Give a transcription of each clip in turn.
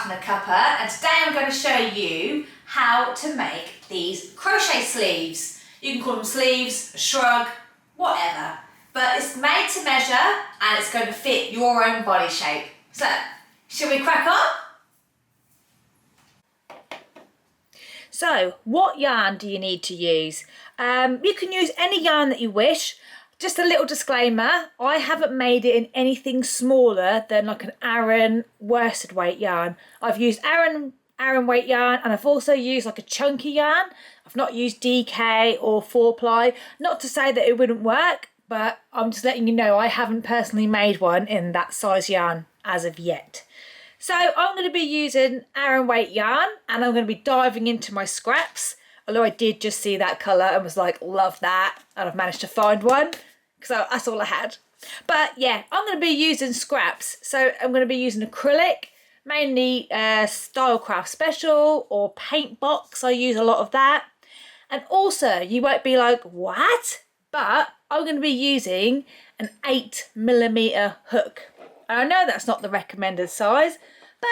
craftandacuppa, and today I'm going to show you how to make these crochet sleeves. You can call them sleeves, a shrug, whatever, but it's made to measure and it's going to fit your own body shape. So, shall we crack on? So, what yarn do you need to use? You can use any yarn that you wish. Just a little disclaimer, I haven't made it in anything smaller than like an Aran worsted weight yarn. I've used Aran weight yarn, and I've also used like a chunky yarn. I've not used DK or 4-ply. Not to say that it wouldn't work, but I'm just letting you know I haven't personally made one in that size yarn as of yet. So I'm going to be using Aran weight yarn, and I'm going to be diving into my scraps. Although I did just see that colour and was like, love that, and I've managed to find one. So that's all I had. But yeah, I'm going to be using scraps. So I'm going to be using acrylic, mainly Stylecraft Special or Paint Box. I use a lot of that. And also, you won't be like, what? But I'm going to be using an 8mm hook. And I know that's not the recommended size, but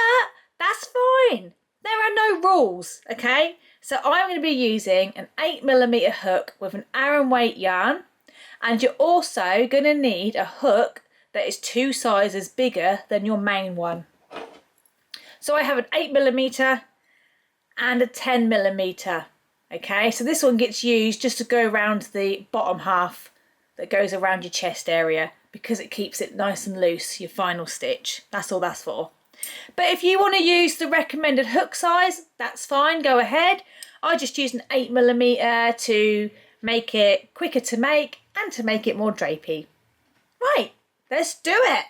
that's fine. There are no rules, okay? So I'm going to be using an 8mm hook with an Aran weight yarn. And you're also going to need a hook that is 2 sizes bigger than your main one. So I have an 8mm and a 10mm. Okay, so this one gets used just to go around the bottom half that goes around your chest area, because it keeps it nice and loose, your final stitch. That's all that's for. But if you want to use the recommended hook size, that's fine, go ahead. I just use an 8mm to make it quicker to make and to make it more drapey. Right, let's do it.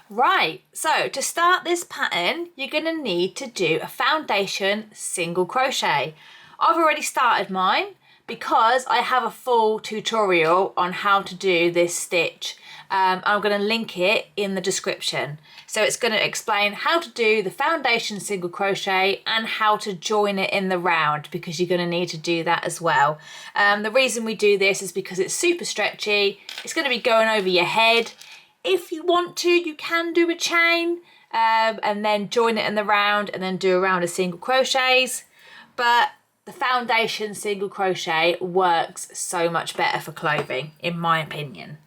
Right, so to start this pattern, you're going to need to do a foundation single crochet. I've already started mine because I have a full tutorial on how to do this stitch. I'm going to link it in the description. So it's going to explain how to do the foundation single crochet and how to join it in the round, because you're going to need to do that as well. The reason we do this is because it's super stretchy. It's going to be going over your head. If you want to, you can do a chain and then join it in the round and then do a round of single crochets. But the foundation single crochet works so much better for clothing, in my opinion.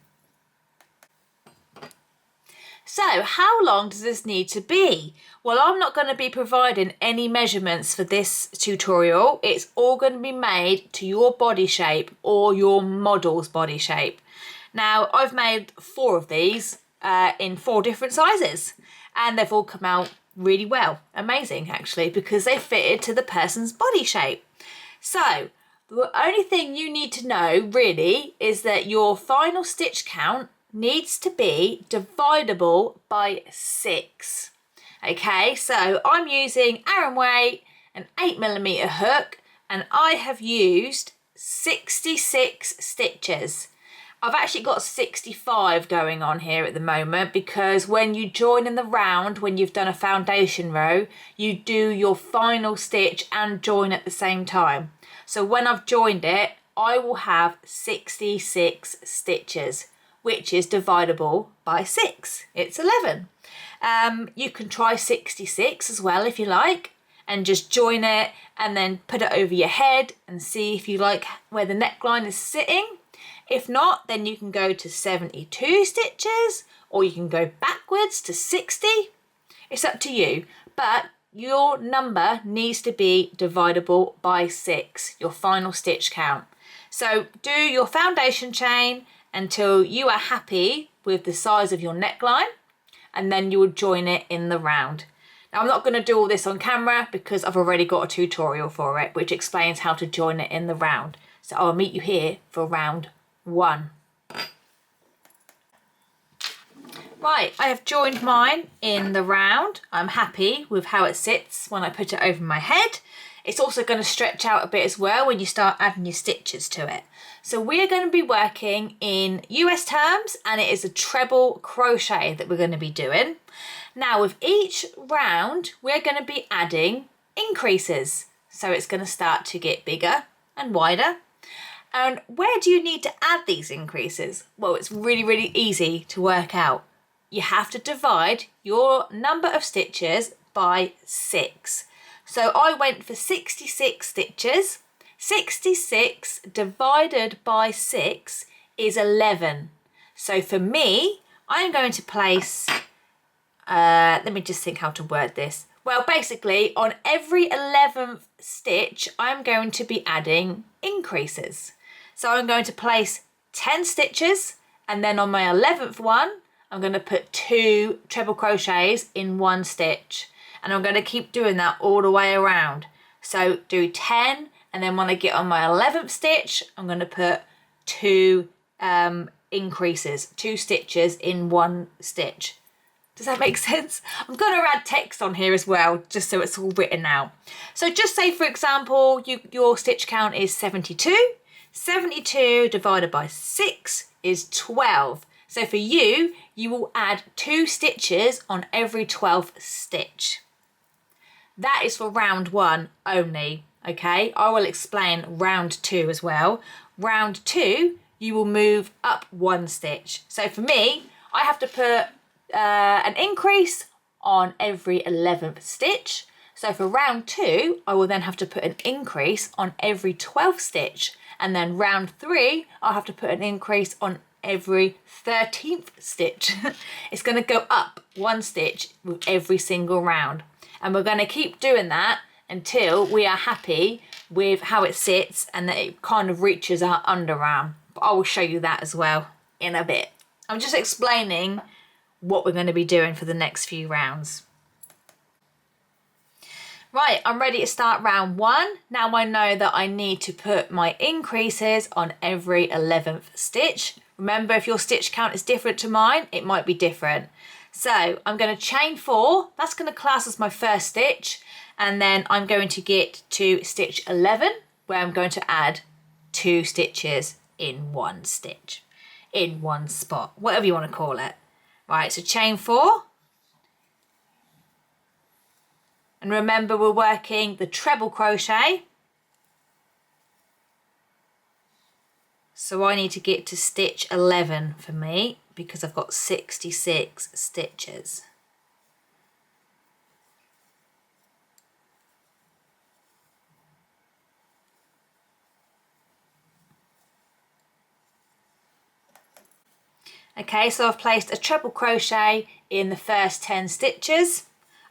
So how long does this need to be? Well, I'm not going to be providing any measurements for this tutorial. It's all going to be made to your body shape or your model's body shape. Now, I've made 4 of these in 4 different sizes, and they've all come out really well. Amazing, actually, because they fitted to the person's body shape. So the only thing you need to know really is that your final stitch count needs to be dividable by 6. Okay, so I'm using Aran weight, an 8mm hook, and I have used 66 stitches. I've actually got 65 going on here at the moment, because when you join in the round, when you've done a foundation row, you do your final stitch and join at the same time. So when I've joined it, I will have 66 stitches, which is dividable by 6. It's 11. You can try 66 as well if you like, and just join it and then put it over your head and see if you like where the neckline is sitting. If not, then you can go to 72 stitches, or you can go backwards to 60. It's up to you, but your number needs to be dividable by 6, your final stitch count. So do your foundation chain until you are happy with the size of your neckline, and then you will join it in the round. Now, I'm not going to do all this on camera because I've already got a tutorial for it which explains how to join it in the round. So I'll meet you here for round 1. Right, I have joined mine in the round. I'm happy with how it sits when I put it over my head. It's also going to stretch out a bit as well when you start adding your stitches to it. So we're going to be working in US terms, and it is a treble crochet that we're going to be doing. Now with each round, we're going to be adding increases. So it's going to start to get bigger and wider. And where do you need to add these increases? Well, it's really, really easy to work out. you have to divide your number of stitches by 6. So I went for 66 stitches. 66 divided by 6 is 11. So for me, I'm going to place, let me just think how to word this. Well, basically, on every 11th stitch, I'm going to be adding increases. So I'm going to place 10 stitches, and then on my 11th one, I'm going to put 2 treble crochets in 1 stitch. And I'm going to keep doing that all the way around. So do 10, and then when I get on my 11th stitch, I'm going to put 2 increases, 2 stitches in 1 stitch. Does that make sense? I'm going to add text on here as well, just so it's all written out. So just say, for example, your stitch count is 72. 72 divided by 6 is 12. So for you, you will add 2 stitches on every 12th stitch. That is for round 1 only, okay? I will explain round 2 as well. Round 2, you will move up 1 stitch. So for me, I have to put an increase on every 11th stitch. So for round 2, I will then have to put an increase on every 12th stitch. And then round 3, I'll have to put an increase on every 13th stitch. It's going to go up 1 stitch with every single round. And we're going to keep doing that until we are happy with how it sits and that it kind of reaches our underarm. But I will show you that as well in a bit. I'm just explaining what we're going to be doing for the next few rounds. Right, I'm ready to start round 1. Now I know that I need to put my increases on every 11th stitch. Remember, if your stitch count is different to mine, it might be different. So I'm going to chain 4, that's going to class as my first stitch, and then I'm going to get to stitch 11, where I'm going to add 2 stitches in 1 stitch, in 1 spot, whatever you want to call it. Right, so chain 4. And remember, we're working the treble crochet. So I need to get to stitch 11 for me because I've got 66 stitches. Okay, so I've placed a treble crochet in the first 10 stitches.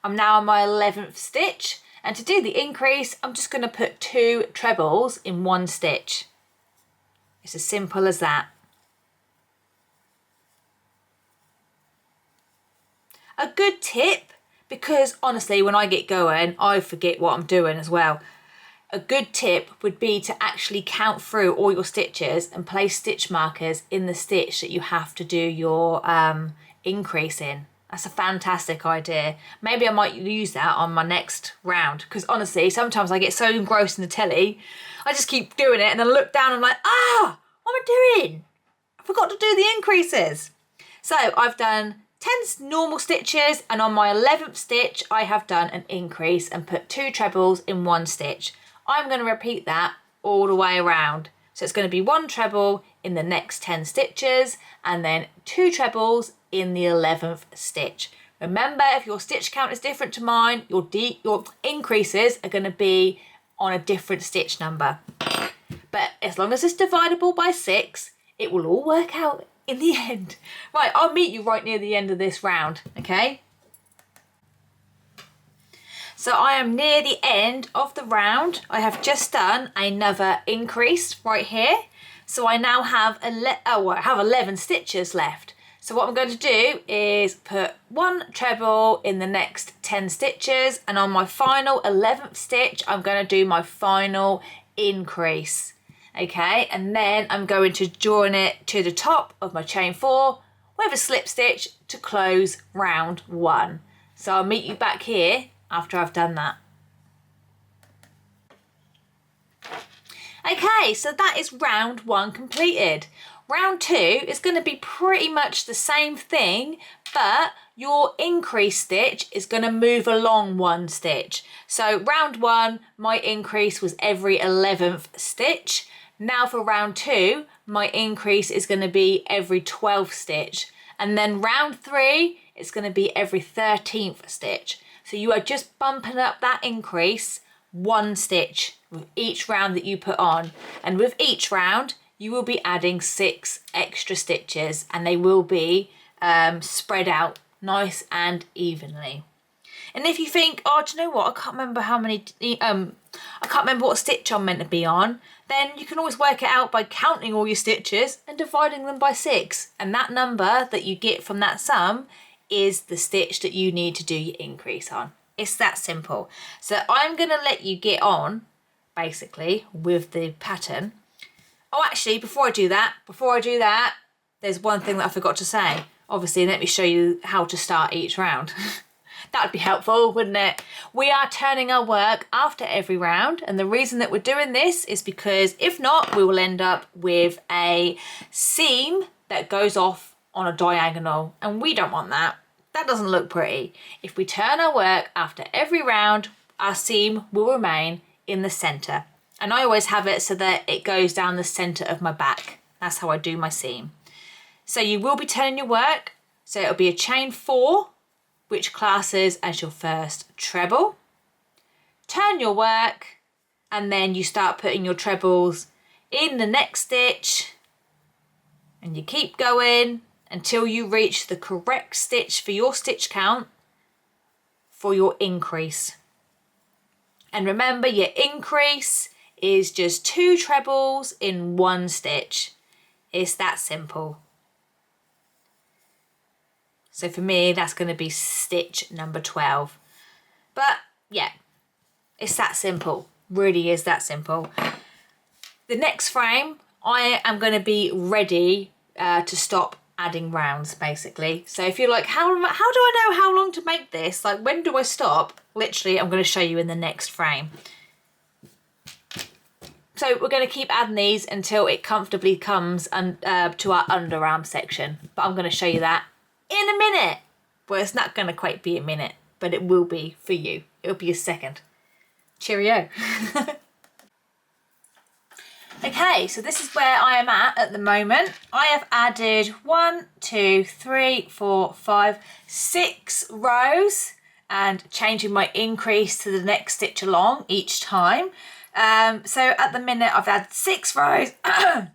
I'm now on my 11th stitch, and to do the increase, I'm just going to put 2 trebles in 1 stitch. It's as simple as that. A good tip, because honestly, when I get going, I forget what I'm doing as well. A good tip would be to actually count through all your stitches and place stitch markers in the stitch that you have to do your increase in. That's a fantastic idea. Maybe I might use that on my next round, because honestly, sometimes I get so engrossed in the telly, I just keep doing it and then I look down and I'm like, what am I doing? I forgot to do the increases. So I've done 10 normal stitches, and on my 11th stitch, I have done an increase and put 2 trebles in 1 stitch. I'm going to repeat that all the way around. So it's going to be 1 treble in the next 10 stitches and then 2 trebles in the 11th stitch. Remember, if your stitch count is different to mine, your increases are going to be on a different stitch number. But as long as it's divisible by 6, it will all work out in the end. Right, I'll meet you right near the end of this round, okay? So I am near the end of the round. I have just done another increase right here. So I now have 11 stitches left. So what I'm going to do is put 1 treble in the next 10 stitches, and on my final 11th stitch, I'm going to do my final increase. Okay, and then I'm going to join it to the top of my chain 4 with a slip stitch to close round 1. So I'll meet you back here after I've done that. Okay, so that is round 1 completed. Round 2 is going to be pretty much the same thing, but your increase stitch is going to move along 1 stitch. So round 1, my increase was every 11th stitch. Now for round 2, my increase is going to be every 12th stitch. And then round 3, it's going to be every 13th stitch. So you are just bumping up that increase 1 stitch with each round that you put on. And with each round, you will be adding 6 extra stitches, and they will be spread out nice and evenly. And if you think, oh, do you know what? I can't remember how many, I can't remember what stitch I'm meant to be on, then you can always work it out by counting all your stitches and dividing them by 6. And that number that you get from that sum is the stitch that you need to do your increase on. It's that simple. So I'm going to let you get on, basically, with the pattern. Oh, actually, before I do that, there's one thing that I forgot to say. Obviously, let me show you how to start each round. That would be helpful, wouldn't it? We are turning our work after every round, and the reason that we're doing this is because if not, we will end up with a seam that goes off on a diagonal, and we don't want that. That doesn't look pretty. If we turn our work after every round, our seam will remain in the center. And I always have it so that it goes down the center of my back. That's how I do my seam. So you will be turning your work. So it'll be a chain 4, which classes as your first treble. Turn your work, and then you start putting your trebles in the next stitch, and you keep going until you reach the correct stitch for your stitch count for your increase. And remember, your increase is just 2 trebles in 1 stitch. It's that simple. So for me, that's going to be stitch number 12. But yeah, it's that simple. Really is that simple. The next frame, I am going to be ready to stop adding rounds, basically. So if you're like, how do I know how long to make this? Like, when do I stop? Literally, I'm going to show you in the next frame. So we're going to keep adding these until it comfortably comes to our underarm section. But I'm going to show you that in a minute. Well, it's not going to quite be a minute, but it will be for you. It'll be a second. Cheerio. Okay, so this is where I am at the moment. I have added 1, 2, 3, 4, 5, 6 rows and changing my increase to the next stitch along each time. So at the minute I've had 6 rows and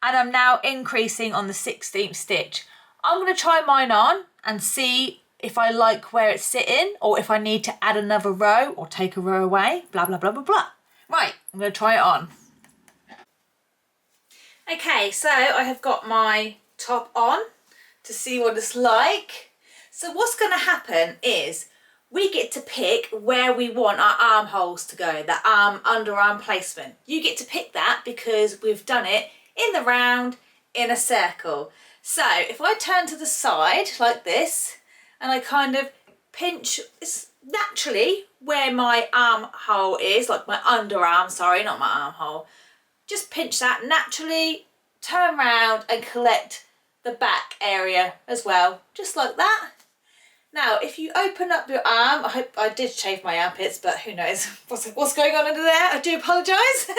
I'm now increasing on the 16th stitch. I'm going to try mine on and see if I like where it's sitting, or if I need to add another row or take a row away, blah, blah, blah, blah, blah. Right, I'm going to try it on. Okay, so I have got my top on to see what it's like. So what's going to happen is we get to pick where we want our armholes to go, the underarm placement. You get to pick that because we've done it in the round, in a circle. So if I turn to the side like this, and I kind of pinch, it's naturally where my armhole is, like my underarm, sorry, not my armhole. Just pinch that naturally, turn around and collect the back area as well, just like that. Now, if you open up your arm, I did shave my armpits, but who knows what's going on under there, I do apologise.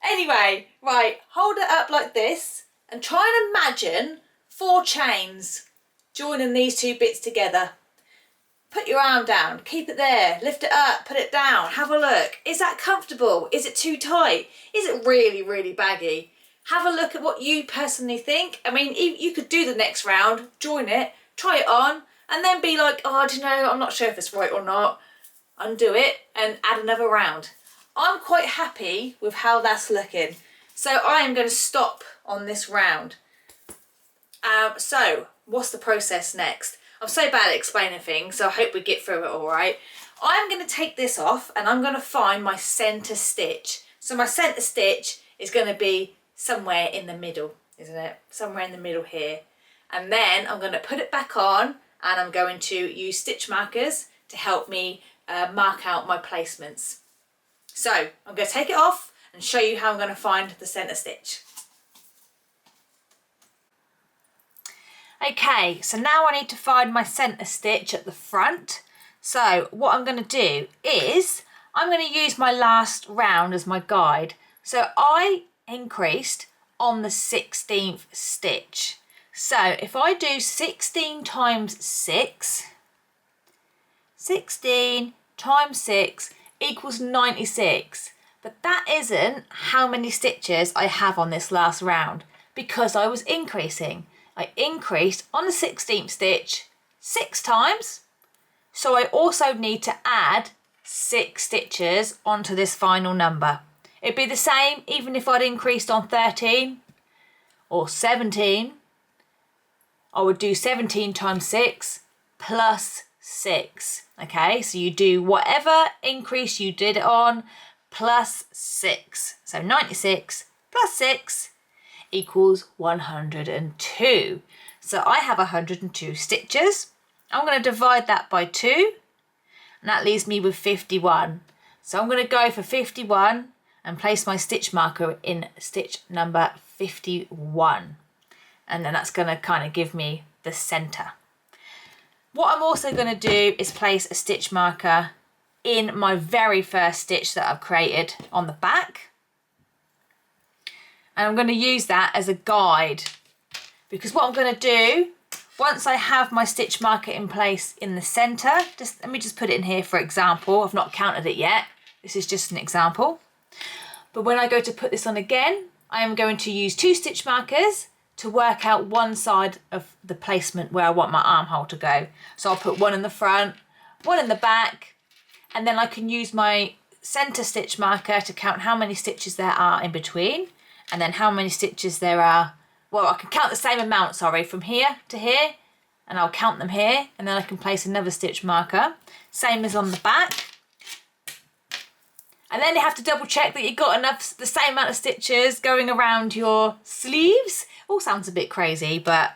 Anyway, right, hold it up like this and try and imagine 4 chains joining these 2 bits together. Put your arm down, keep it there, lift it up, put it down, have a look. Is that comfortable? Is it too tight? Is it really, really baggy? Have a look at what you personally think. I mean, you could do the next round, join it, try it on, and then be like, oh, do you know, I'm not sure if it's right or not. Undo it and add another round. I'm quite happy with how that's looking. So I am going to stop on this round. So what's the process next? I'm so bad at explaining things, so I hope we get through it all right. I'm going to take this off and I'm going to find my centre stitch. So my centre stitch is going to be somewhere in the middle, isn't it? Somewhere in the middle here. And then I'm going to put it back on and I'm going to use stitch markers to help me mark out my placements. So I'm going to take it off and show you how I'm going to find the centre stitch. Okay, so now I need to find my centre stitch at the front. So what I'm going to do is I'm going to use my last round as my guide. So I increased on the 16th stitch. So if I do 16 times 6, 16 times 6 equals 96. But that isn't how many stitches I have on this last round, because I was increasing. I increased on the 16th stitch 6 times. So I also need to add 6 stitches onto this final number. It'd be the same even if I'd increased on 13 or 17. I would do 17 times 6 plus 6. Okay, so you do whatever increase you did it on plus 6. So 96 plus 6 equals 102. So I have 102 stitches. I'm going to divide that by 2, and that leaves me with 51. So I'm going to go for 51 and place my stitch marker in stitch number 51. And then that's going to kind of give me the center. What I'm also going to do is place a stitch marker in my very first stitch that I've created on the back. And I'm going to use that as a guide, because what I'm going to do, once I have my stitch marker in place in the center, let me just put it in here for example. I've not counted it yet. This is just an example. But when I go to put this on again, I am going to use 2 stitch markers to work out one side of the placement where I want my armhole to go. So I'll put one in the front, one in the back, and then I can use my center stitch marker to count how many stitches there are in between, and then how many stitches there are. Well, I can count the same amount, sorry, from here to here, and I'll count them here, and then I can place another stitch marker, same as on the back. And then you have to double check that you've got enough, the same amount of stitches going around your sleeves. All sounds a bit crazy, but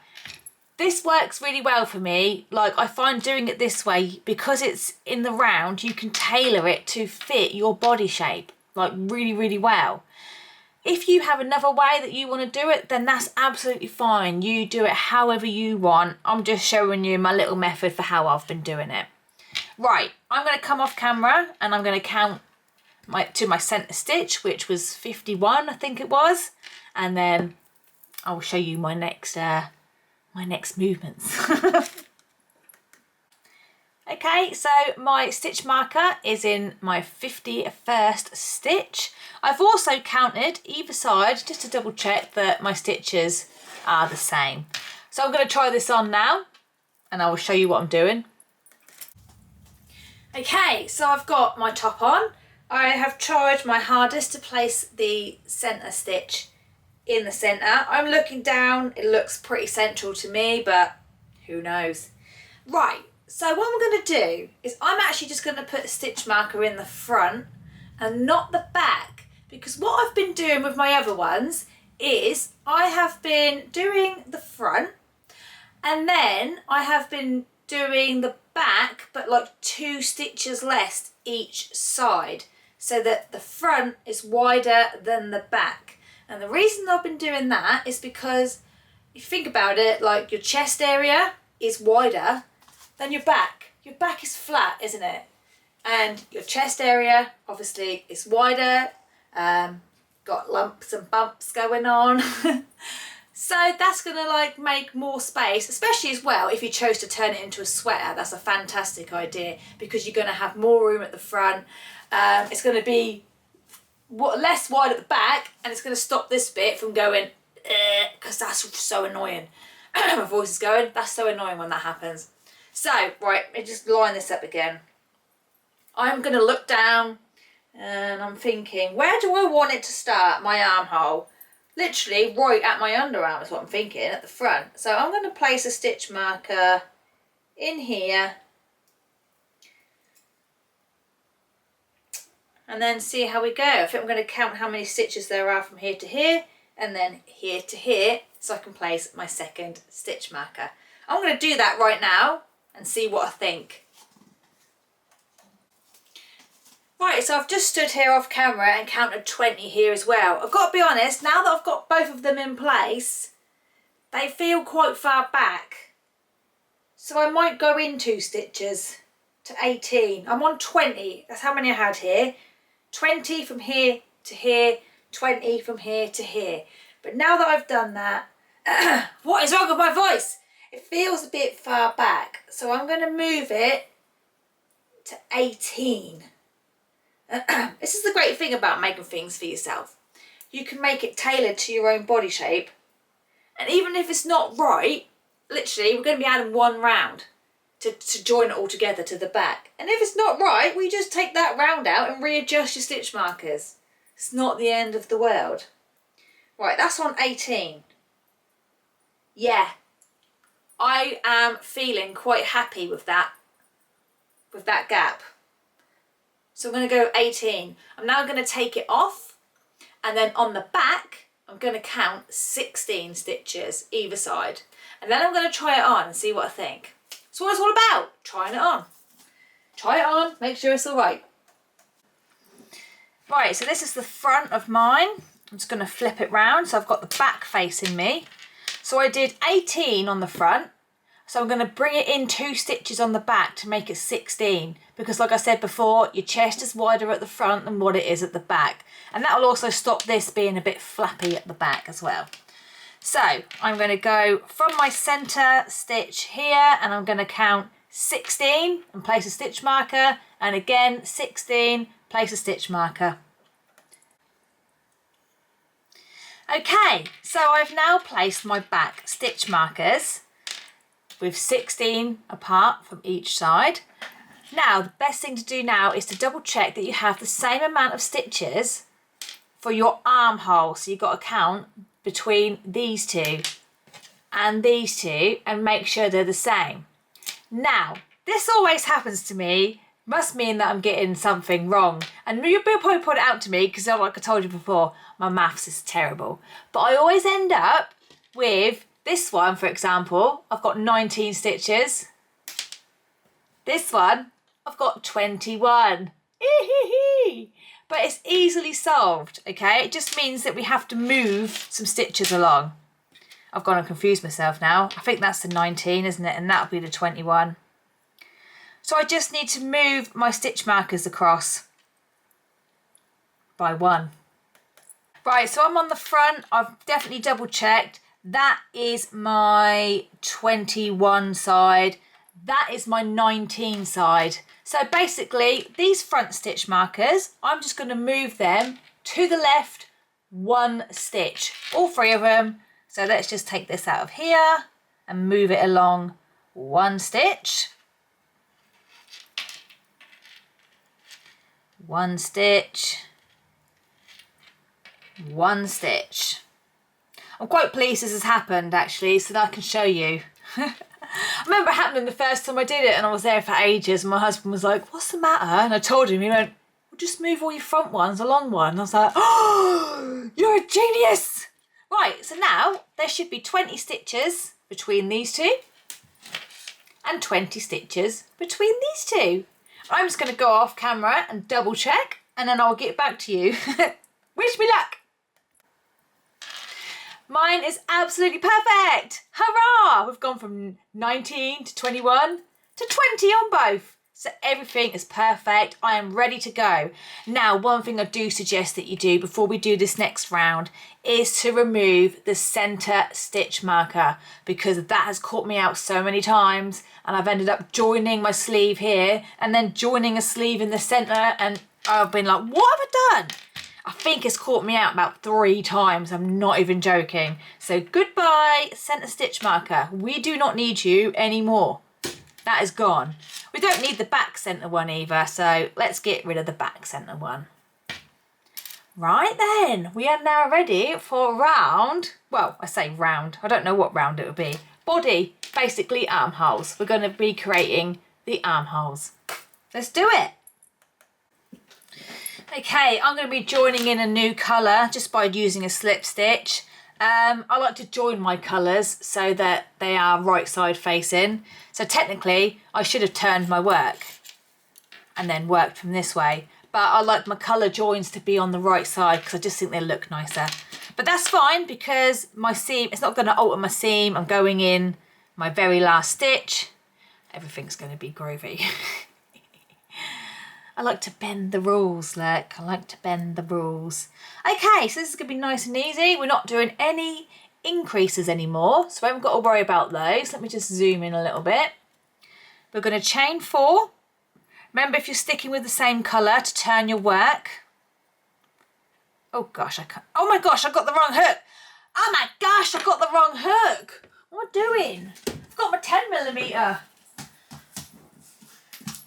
this works really well for me. Like, I find doing it this way, because it's in the round, you can tailor it to fit your body shape, like really, really well. If you have another way that you want to do it, then that's absolutely fine. You do it however you want. I'm just showing you my little method for how I've been doing it. Right, I'm going to come off camera and I'm going to count to my center stitch, which was 51, I think it was, and then I'll show you my next movements. Okay, so my stitch marker is in my 51st stitch. I've also counted either side just to double check that my stitches are the same. So I'm going to try this on now and I will show you what I'm doing. Okay, so I've got my top on. I have tried my hardest to place the centre stitch in the centre. I'm looking down, it looks pretty central to me, but who knows. Right. So what I'm going to do is I'm actually just going to put a stitch marker in the front and not the back, because what I've been doing with my other ones is I have been doing the front and then I have been doing the back, but like 2 stitches less each side, so that the front is wider than the back. And the reason I've been doing that is because if you think about it, like your chest area is wider than your back. Your back is flat, isn't it? And your chest area obviously is wider, got lumps and bumps going on. So that's gonna like make more space, especially as well if you chose to turn it into a sweater. That's a fantastic idea, because you're gonna have more room at the front. It's gonna be less wide at the back, and it's gonna stop this bit from going, because that's so annoying. My voice is going, that's so annoying when that happens. So, right, let me just line this up again. I'm going to look down and I'm thinking, where do I want it to start, my armhole? Literally right at my underarm is what I'm thinking, at the front. So I'm going to place a stitch marker in here and then see how we go. I think I'm going to count how many stitches there are from here to here and then here to here, so I can place my second stitch marker. I'm going to do that right now and see what I think. Right, so I've just stood here off camera and counted 20 here as well. I've got to be honest, now that I've got both of them in place, they feel quite far back. So I might go in 2 stitches to 18. I'm on 20, that's how many I had here. 20 from here to here, 20 from here to here. But now that I've done that, What is wrong with my voice? It feels a bit far back, so I'm going to move it to 18. This is the great thing about making things for yourself. You can make it tailored to your own body shape, and even if it's not right, literally we're going to be adding one round to join it all together to the back. And if it's not right, we just take that round out and readjust your stitch markers. It's not the end of the world. Right, that's on 18. Yeah, I am feeling quite happy with that gap. So I'm going to go 18. I'm now going to take it off, and then on the back I'm going to count 16 stitches either side, and then I'm going to try it on and see what I think. That's what it's all about, trying it on. Try it on, make sure it's all right. Right, so this is the front of mine. I'm just going to flip it round so I've got the back facing me. So I did 18 on the front, so I'm going to bring it in 2 stitches on the back to make it 16, because like I said before, your chest is wider at the front than what it is at the back, and that will also stop this being a bit flappy at the back as well. So I'm going to go from my centre stitch here, and I'm going to count 16 and place a stitch marker, and again 16, place a stitch marker. Okay, so I've now placed my back stitch markers with 16 apart from each side. Now, the best thing to do now is to double check that you have the same amount of stitches for your armhole. So you've got to count between these two and these two and make sure they're the same. Now, this always happens to me. Must mean that I'm getting something wrong. And you'll probably put it out to me because, like I told you before, my maths is terrible. But I always end up with this one, for example, I've got 19 stitches. This one, I've got 21. But it's easily solved, okay? It just means that we have to move some stitches along. I've gone and confused myself now. I think that's the 19, isn't it? And that'll be the 21. So I just need to move my stitch markers across by 1. Right, so I'm on the front. I've definitely double checked. That is my 21 side. That is my 19 side. So basically, these front stitch markers, I'm just going to move them to the left 1 stitch. All 3 of them. So let's just take this out of here and move it along 1 stitch. 1 stitch. 1 stitch. I'm quite pleased this has happened actually, so that I can show you. I remember it happening the first time I did it, and I was there for ages, and my husband was like, "What's the matter?" And I told him, he went, "Well, just move all your front ones along 1." And I was like, "Oh, you're a genius!" Right, so now there should be 20 stitches between these two and 20 stitches between these two. I'm just going to go off camera and double check, and then I'll get back to you. Wish me luck. Mine is absolutely perfect. Hurrah! We've gone from 19 to 21 to 20 on both. So everything is perfect. I am ready to go. Now, one thing I do suggest that you do before we do this next round is to remove the center stitch marker, because that has caught me out so many times, and I've ended up joining my sleeve here and then joining a sleeve in the center, and I've been like, what have I done? I think it's caught me out about 3 times. I'm not even joking. So goodbye, center stitch marker. We do not need you anymore. That is gone. We don't need the back centre one either, so let's get rid of the back centre one. Right then, we are now ready for round, well, I say round, I don't know what round it would be. Body, basically armholes. We're going to be creating the armholes. Let's do it. Okay, I'm going to be joining in a new colour just by using a slip stitch. I like to join my colours so that they are right side facing. So technically I should have turned my work and then worked from this way. But I like my colour joins to be on the right side because I just think they look nicer. But that's fine because my seam, it's not going to alter my seam. I'm going in my very last stitch. Everything's going to be groovy. I like to bend the rules, look. I like to bend the rules. Okay, so this is going to be nice and easy. We're not doing any increases anymore, so I haven't got to worry about those. Let me just zoom in a little bit. We're going to chain 4. Remember, if you're sticking with the same colour to turn your work. Oh gosh, I can't. Oh my gosh, I got the wrong hook. Oh my gosh, I got the wrong hook. What am I doing? I've got my 10mm.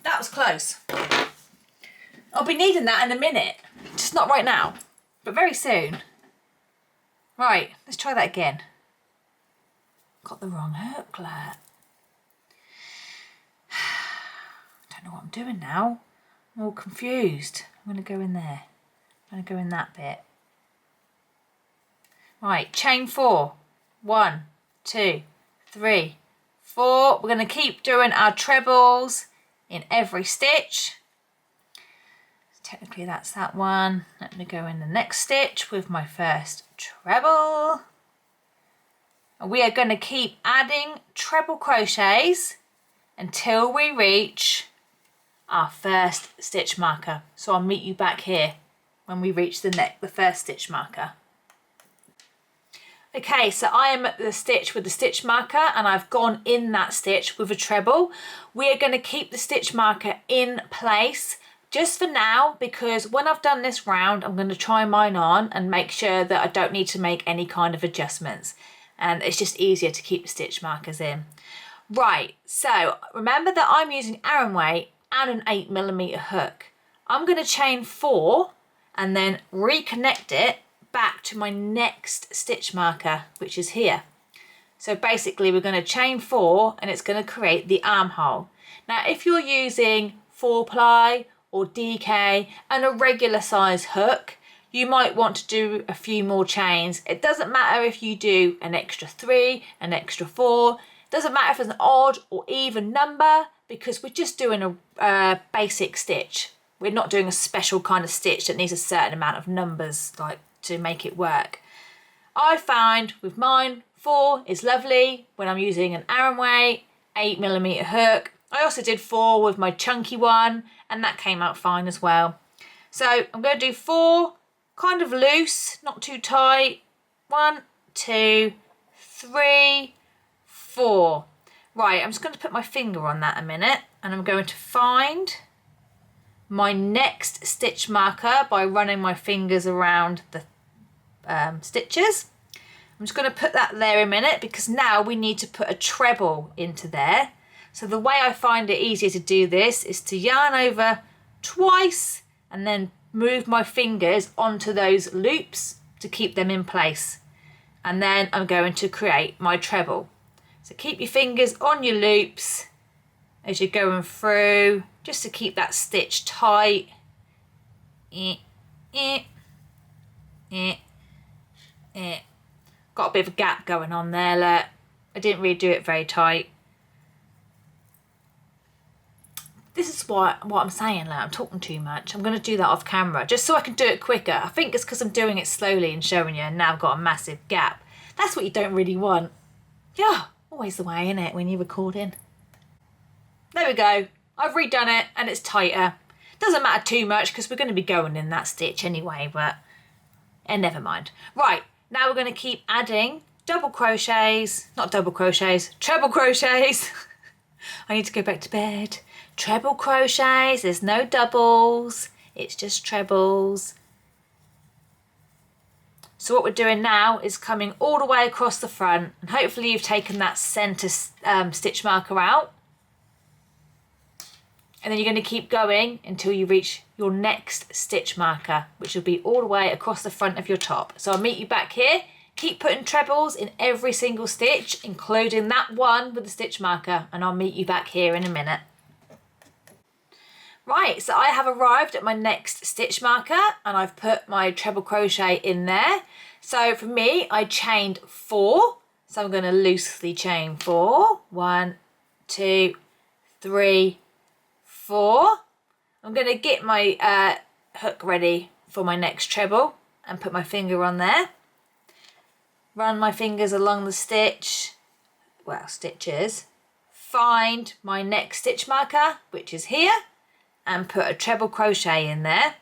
That was close. I'll be needing that in a minute. Just not right now, but very soon. Right, let's try that again. Got the wrong hook, Claire. Don't know what I'm doing now. I'm all confused. I'm going to go in there. I'm going to go in that bit. Right, chain 4. 1, 2, 3, 4. We're going to keep doing our trebles in every stitch. Technically that's that one. Let me go in the next stitch with my first treble. And we are going to keep adding treble crochets until we reach our first stitch marker. So I'll meet you back here when we reach the first stitch marker. Okay, so I am at the stitch with the stitch marker and I've gone in that stitch with a treble. We are going to keep the stitch marker in place just for now, because when I've done this round, I'm going to try mine on and make sure that I don't need to make any kind of adjustments. And it's just easier to keep the stitch markers in. Right, so remember that I'm using Aran weight and an 8mm hook. I'm going to chain 4 and then reconnect it back to my next stitch marker, which is here. So basically we're going to chain 4 and it's going to create the armhole. Now if you're using 4-ply or DK and a regular size hook, you might want to do a few more chains. It doesn't matter if you do an extra 3, an extra 4. It doesn't matter if it's an odd or even number, because we're just doing a basic stitch. We're not doing a special kind of stitch that needs a certain amount of numbers like to make it work. I find with mine 4 is lovely when I'm using an Aran weight 8mm hook. I also did 4 with my chunky one and that came out fine as well. So I'm going to do 4 kind of loose, not too tight. 1, 2, 3, 4. Right, I'm just going to put my finger on that a minute and I'm going to find my next stitch marker by running my fingers around the stitches. I'm just going to put that there a minute because now we need to put a treble into there. So the way I find it easier to do this is to yarn over twice and then move my fingers onto those loops to keep them in place. And then I'm going to create my treble. So keep your fingers on your loops as you're going through, just to keep that stitch tight. Got a bit of a gap going on there, look. I didn't really do it very tight. This is what I'm saying, like I'm talking too much. I'm going to do that off camera just so I can do it quicker. I think it's because I'm doing it slowly and showing you and now I've got a massive gap. That's what you don't really want. Yeah, always the way, innit, when you're recording. There we go. I've redone it and it's tighter. Doesn't matter too much because we're going to be going in that stitch anyway, but never mind. Right, now we're going to keep adding treble crochets. I need to go back to bed. Treble crochets, there's no doubles, it's just trebles. So what we're doing now is coming all the way across the front, and hopefully you've taken that centre stitch marker out. And then you're going to keep going until you reach your next stitch marker, which will be all the way across the front of your top. So I'll meet you back here. Keep putting trebles in every single stitch, including that one with the stitch marker, and I'll meet you back here in a minute. Right, so I have arrived at my next stitch marker and I've put my treble crochet in there. So for me, I chained 4. So I'm going to loosely chain 4. 1, 2, 3, 4. I'm going to get my hook ready for my next treble and put my finger on there. Run my fingers along the stitches. Find my next stitch marker, which is here, and put a treble crochet in there.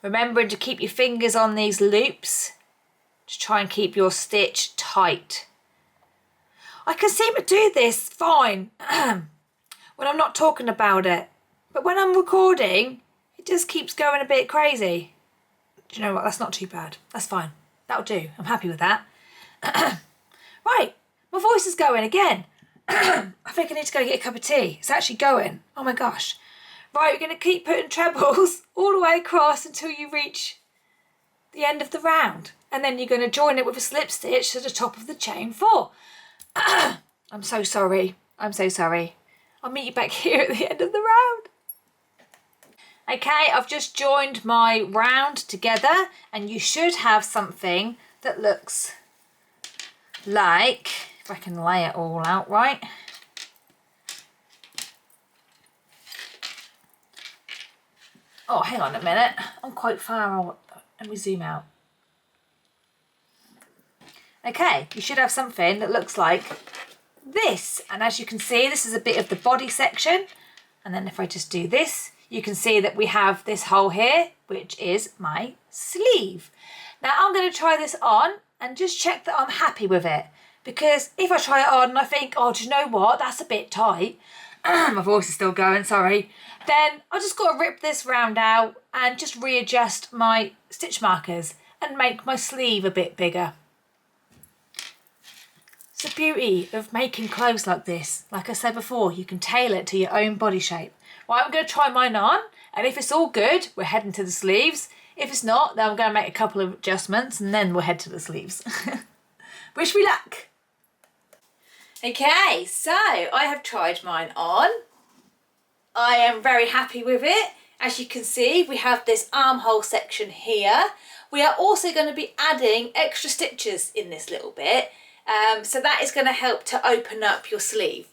Remembering to keep your fingers on these loops. Just try and keep your stitch tight. I can seem to do this fine when I'm not talking about it, but when I'm recording, it just keeps going a bit crazy. Do you know what? That's not too bad. That's fine. That'll do. I'm happy with that. Right, my voice is going again. I think I need to go get a cup of tea. It's actually going. Oh my gosh. Right, we're going to keep putting trebles all the way across until you reach the end of the round. And then you're going to join it with a slip stitch to the top of the chain 4. I'm so sorry. I'm so sorry. I'll meet you back here at the end of the round. Okay, I've just joined my round together, and you should have something that looks like, if I can lay it all out right. Oh, hang on a minute. I'm quite far out. Let me zoom out. Okay, you should have something that looks like this. And as you can see, this is a bit of the body section. And then if I just do this, you can see that we have this hole here, which is my sleeve. Now I'm going to try this on and just check that I'm happy with it. Because if I try it on and I think, oh, do you know what? That's a bit tight. My voice is still going, sorry. Then I just got to rip this round out and just readjust my stitch markers and make my sleeve a bit bigger. It's the beauty of making clothes like this. Like I said before, you can tailor it to your own body shape. Well, I'm going to try mine on, and if it's all good, we're heading to the sleeves. If it's not, then I'm going to make a couple of adjustments and then we'll head to the sleeves. Wish me luck. Okay, so I have tried mine on. I am very happy with it. As you can see, we have this armhole section here. We are also going to be adding extra stitches in this little bit. So that is going to help to open up your sleeve.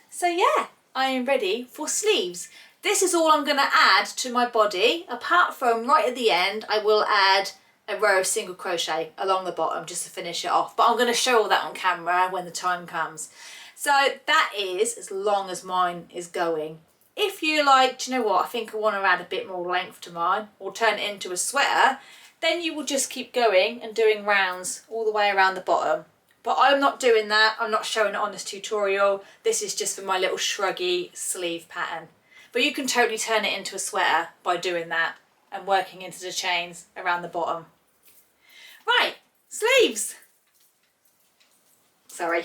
So yeah, I am ready for sleeves. This is all I'm going to add to my body. Apart from right at the end, I will add a row of single crochet along the bottom just to finish it off. But I'm going to show all that on camera when the time comes. So that is as long as mine is going. If you like, do you know what, I think I want to add a bit more length to mine or turn it into a sweater, then you will just keep going and doing rounds all the way around the bottom. But I'm not doing that. I'm not showing it on this tutorial. This is just for my little shruggy sleeve pattern. But you can totally turn it into a sweater by doing that and working into the chains around the bottom. Right, sleeves. Sorry.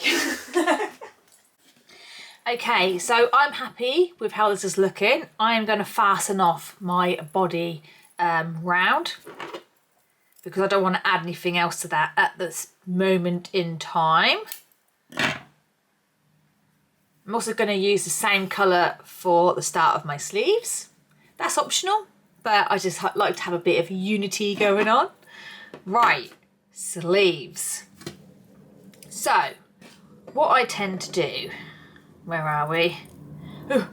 Okay, so I'm happy with how this is looking. I am going to fasten off my body round because I don't want to add anything else to that at this moment in time. I'm also going to use the same colour for the start of my sleeves. That's optional, but I just like to have a bit of unity going on. Right, sleeves. So, what I tend to do, where are we? Oh,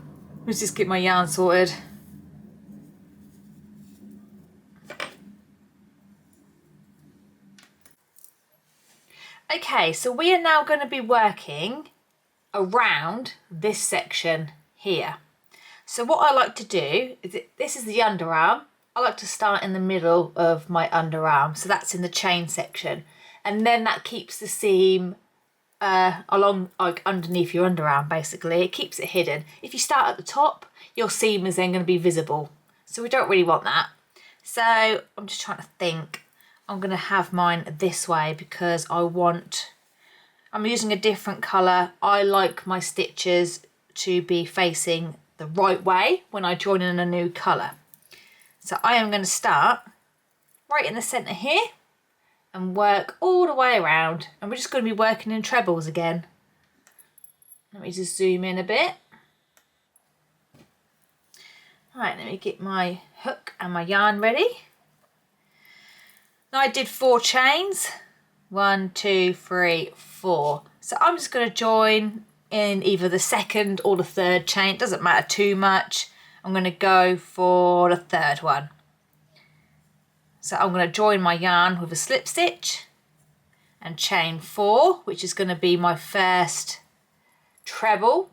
let's just get my yarn sorted. Okay, so we are now going to be working around this section here. So what I like to do is, this is the underarm. I like to start in the middle of my underarm, so that's in the chain section, and then that keeps the seam along, like underneath your underarm. Basically, it keeps it hidden. If you start at the top, your seam is then going to be visible, so we don't really want that. So I'm just trying to think. I'm going to have mine this way because I'm using a different colour. I like my stitches to be facing the right way when I join in a new colour. So I am going to start right in the centre here and work all the way around, and we're just going to be working in trebles again. Let me just zoom in a bit. Right, let me get my hook and my yarn ready. Now I did 4 chains. 1, 2, 3, 4. So I'm just going to join in either the second or the third chain. It doesn't matter too much. I'm going to go for the third one. So I'm going to join my yarn with a slip stitch and chain 4, which is going to be my first treble.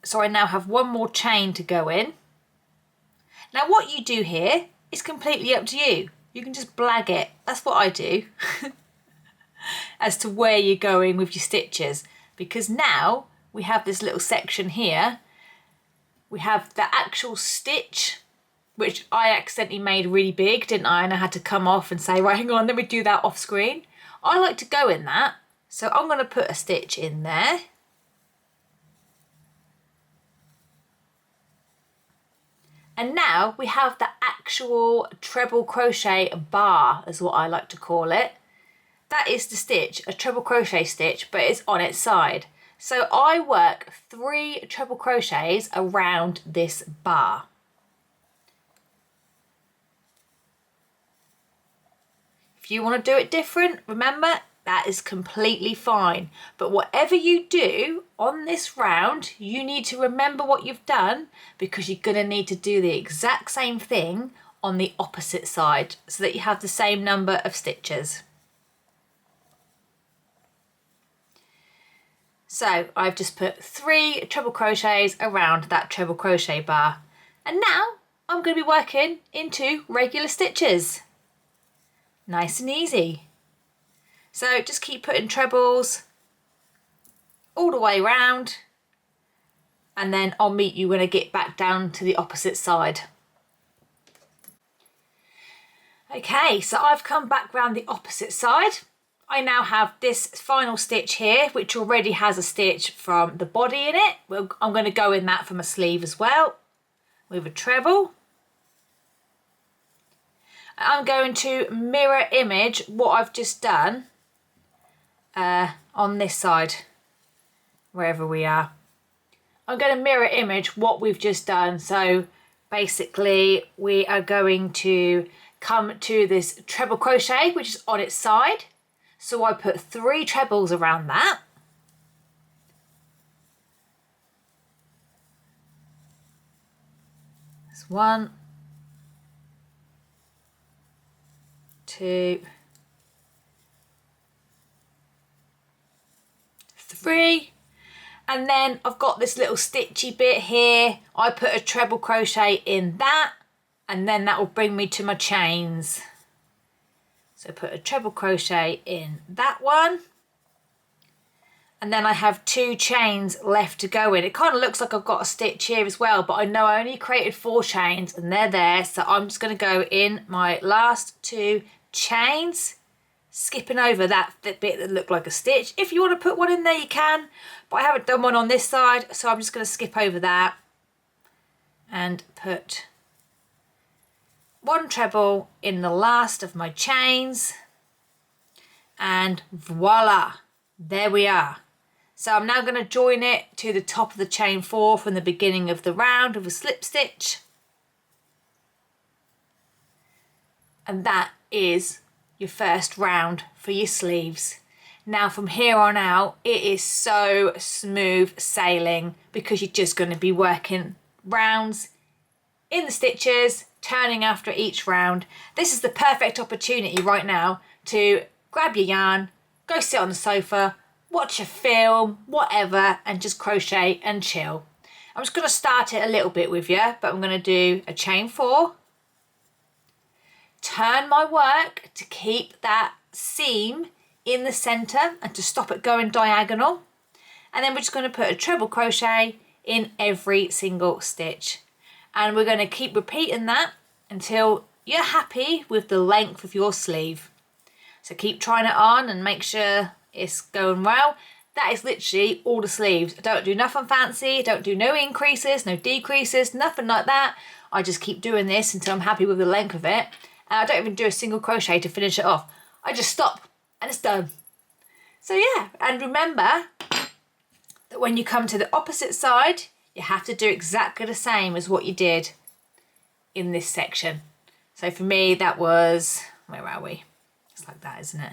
So I now have 1 more chain to go in. Now what you do here is completely up to you. You can just blag it. That's what I do. As to where you're going with your stitches. Because now we have this little section here. We have the actual stitch, which I accidentally made really big, didn't I? And I had to come off and say, right, hang on, let me do that off screen. I like to go in that. So I'm going to put a stitch in there. And now we have the actual treble crochet bar, is what I like to call it. That is the stitch, a treble crochet stitch, but it's on its side. So I work 3 treble crochets around this bar. If you want to do it different, remember, that is completely fine. But whatever you do on this round, you need to remember what you've done, because you're going to need to do the exact same thing on the opposite side so that you have the same number of stitches. So I've just put 3 treble crochets around that treble crochet bar. And now I'm going to be working into regular stitches. Nice and easy. So just keep putting trebles all the way around, and then I'll meet you when I get back down to the opposite side. Okay, so I've come back round the opposite side. I now have this final stitch here, which already has a stitch from the body in it. I'm going to go in that from a sleeve as well, with a treble. I'm going to mirror image what I've just done on this side, wherever we are. I'm going to mirror image what we've just done. So basically we are going to come to this treble crochet, which is on its side. So I put 3 trebles around that. That's 1, 2, 3, and then I've got this little stitchy bit here. I put a treble crochet in that, and then that will bring me to my chains. So put a treble crochet in that one, and then I have 2 chains left to go in. It kind of looks like I've got a stitch here as well, but I know I only created 4 chains and they're there, so I'm just going to go in my last 2 chains, skipping over that bit that looked like a stitch. If you want to put one in there, you can, but I haven't done one on this side, so I'm just going to skip over that and put 1 treble in the last of my chains, and voila, there we are. So I'm now going to join it to the top of the chain 4 from the beginning of the round with a slip stitch, and that is your first round for your sleeves. Now from here on out it is so smooth sailing, because you're just going to be working rounds in the stitches, turning after each round. This is the perfect opportunity right now to grab your yarn, go sit on the sofa, watch a film, whatever, and just crochet and chill. I'm just going to start it a little bit with you, but I'm going to do a chain 4, turn my work to keep that seam in the center and to stop it going diagonal, and then we're just going to put a treble crochet in every single stitch, and we're going to keep repeating that until you're happy with the length of your sleeve. So keep trying it on and make sure it's going well. That is literally all the sleeves. I don't do nothing fancy, don't do no increases, no decreases, nothing like that. I just keep doing this until I'm happy with the length of it, and I don't even do a single crochet to finish it off. I just stop and it's done. So yeah, and remember that when you come to the opposite side, you have to do exactly the same as what you did in this section. So for me, that was, where are we? It's like that, isn't it?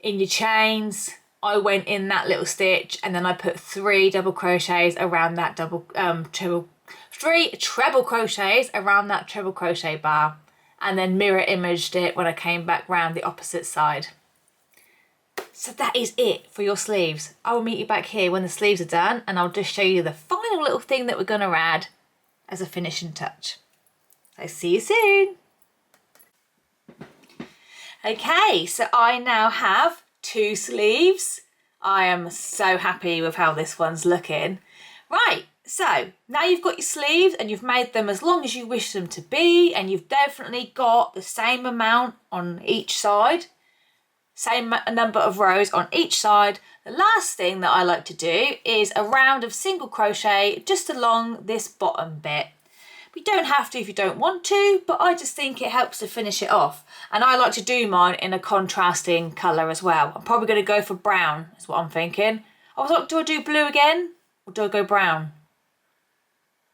In your chains, I went in that little stitch, and then I put 3 double crochets around that three treble crochets around that treble crochet bar, and then mirror imaged it when I came back round the opposite side. So that is it for your sleeves. I will meet you back here when the sleeves are done, and I'll just show you the final little thing that we're going to add as a finishing touch. So see you soon. Okay, so I now have 2 sleeves. I am so happy with how this one's looking. Right, so now you've got your sleeves and you've made them as long as you wish them to be, and you've definitely got the same amount on each side, same number of rows on each side. The last thing that I like to do is a round of single crochet just along this bottom bit. You don't have to if you don't want to, but I just think it helps to finish it off. And I like to do mine in a contrasting colour as well. I'm probably going to go for brown, is what I'm thinking. I was like, do I do blue again? Or do I go brown?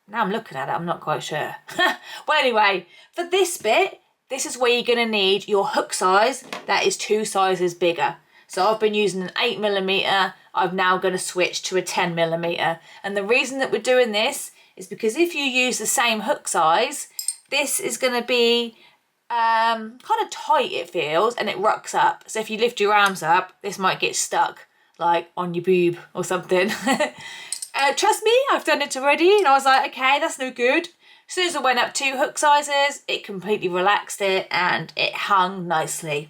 Now I'm looking at it, I'm not quite sure. Well, anyway, for this bit, this is where you're going to need your hook size that is 2 sizes bigger. So I've been using an 8mm, I'm now going to switch to a 10mm. And the reason that we're doing this is because if you use the same hook size, this is going to be kind of tight, it feels, and it rucks up. So if you lift your arms up, this might get stuck like on your boob or something. Trust me, I've done it already, and I was like, okay, that's no good. As soon as I went up 2 hook sizes, it completely relaxed it and it hung nicely.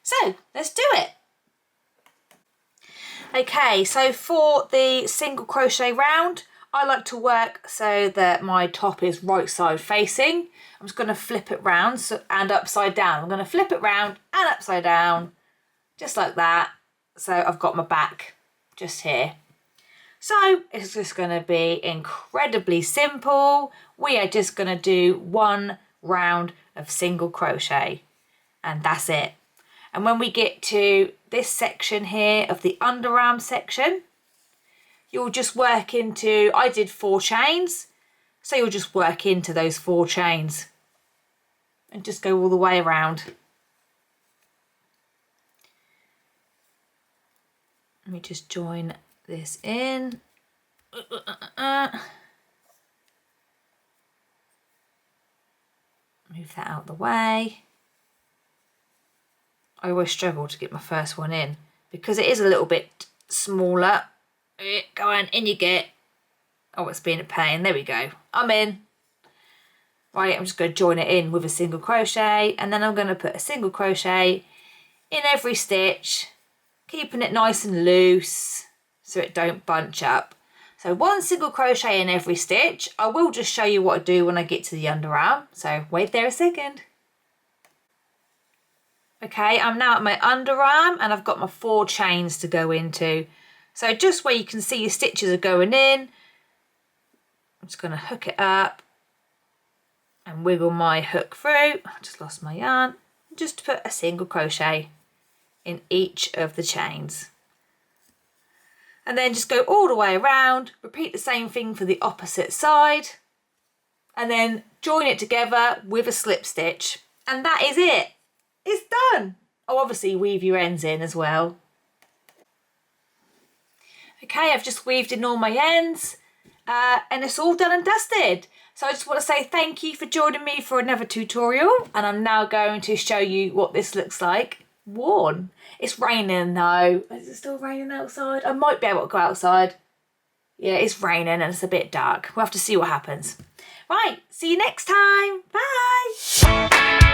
So let's do it. Okay, so for the single crochet round, I like to work so that my top is right side facing. I'm just going to flip it round and upside down. I'm going to flip it round and upside down, just like that. So I've got my back just here. So it's just going to be incredibly simple. We are just going to do 1 round of single crochet, and that's it. And when we get to this section here of the underarm section, you'll just work into, I did 4 chains, so you'll just work into those 4 chains and just go all the way around. Let me just join this in. Move that out the way. I always struggle to get my first one in because it is a little bit smaller. Go on, in you get. Oh, it's been a pain. There we go. I'm in. Right, I'm just going to join it in with a single crochet, and then I'm going to put a single crochet in every stitch, keeping it nice and loose so it don't bunch up. So 1 single crochet in every stitch. I will just show you what I do when I get to the underarm, so wait there a second. Okay, I'm now at my underarm and I've got my 4 chains to go into. So just where you can see your stitches are going in, I'm just going to hook it up and wiggle my hook through. I just lost my yarn. Just put a single crochet in each of the chains. And then just go all the way around, repeat the same thing for the opposite side, and then join it together with a slip stitch. And that is it. It's done. Oh, obviously weave your ends in as well. Okay, I've just weaved in all my ends and it's all done and dusted. So I just want to say thank you for joining me for another tutorial, and I'm now going to show you what this looks like worn. It's raining though. Is it still raining outside? I might be able to go outside. Yeah, it's raining and it's a bit dark. We'll have to see what happens. Right, see you next time. Bye.